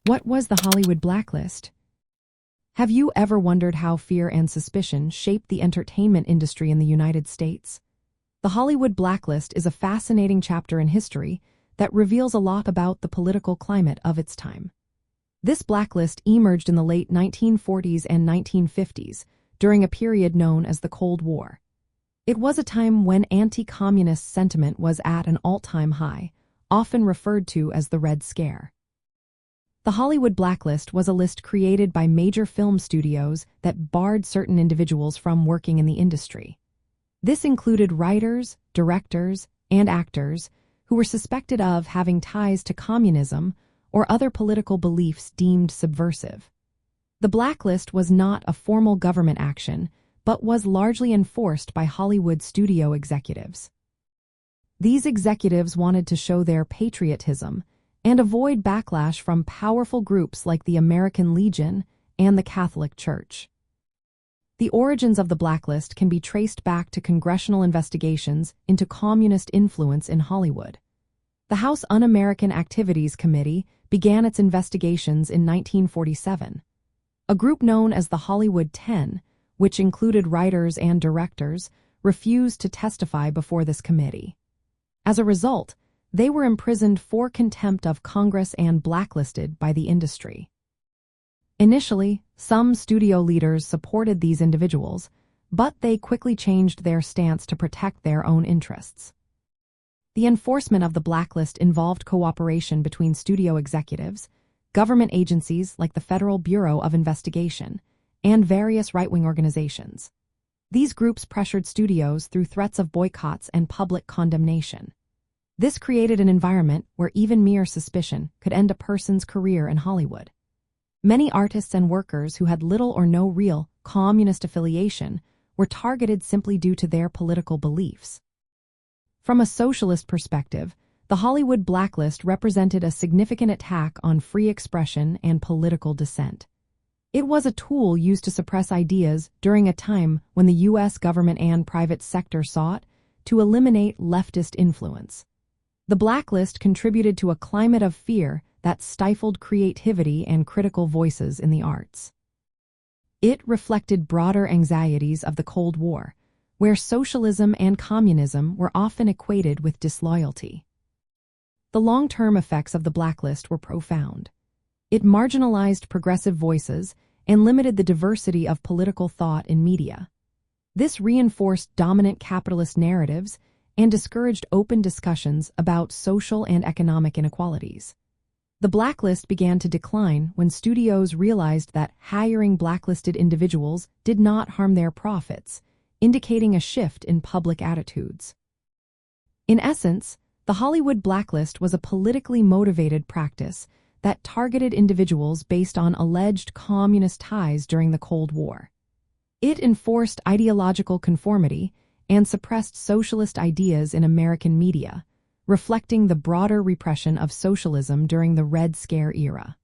What was the Hollywood Blacklist? Have you ever wondered how fear and suspicion shaped the entertainment industry in the United States? The Hollywood Blacklist is a fascinating chapter in history that reveals a lot about the political climate of its time. This blacklist emerged in the late 1940s and 1950s during a period known as the Cold War. It was a time when anti-communist sentiment was at an all-time high, often referred to as the Red Scare. The Hollywood Blacklist was a list created by major film studios that barred certain individuals from working in the industry. This included writers, directors, and actors who were suspected of having ties to communism or other political beliefs deemed subversive. The blacklist was not a formal government action, but was largely enforced by Hollywood studio executives. These executives wanted to show their patriotism and avoid backlash from powerful groups like the American Legion and the Catholic Church. The origins of the blacklist can be traced back to congressional investigations into communist influence in Hollywood. The House Un-American Activities Committee began its investigations in 1947. A group known as the Hollywood 10, which included writers and directors, refused to testify before this committee. As a result, they were imprisoned for contempt of Congress and blacklisted by the industry. Initially, some studio leaders supported these individuals, but they quickly changed their stance to protect their own interests. The enforcement of the blacklist involved cooperation between studio executives, government agencies like the Federal Bureau of Investigation, and various right-wing organizations. These groups pressured studios through threats of boycotts and public condemnation. This created an environment where even mere suspicion could end a person's career in Hollywood. Many artists and workers who had little or no real communist affiliation were targeted simply due to their political beliefs. From a socialist perspective, the Hollywood blacklist represented a significant attack on free expression and political dissent. It was a tool used to suppress ideas during a time when the U.S. government and private sector sought to eliminate leftist influence. The blacklist contributed to a climate of fear that stifled creativity and critical voices in the arts. It reflected broader anxieties of the Cold War, where socialism and communism were often equated with disloyalty. The long-term effects of the blacklist were profound. It marginalized progressive voices and limited the diversity of political thought in media. This reinforced dominant capitalist narratives and discouraged open discussions about social and economic inequalities. The blacklist began to decline when studios realized that hiring blacklisted individuals did not harm their profits, indicating a shift in public attitudes. In essence, the Hollywood blacklist was a politically motivated practice that targeted individuals based on alleged communist ties during the Cold War. It enforced ideological conformity and suppressed socialist ideas in American media, reflecting the broader repression of socialism during the Red Scare era.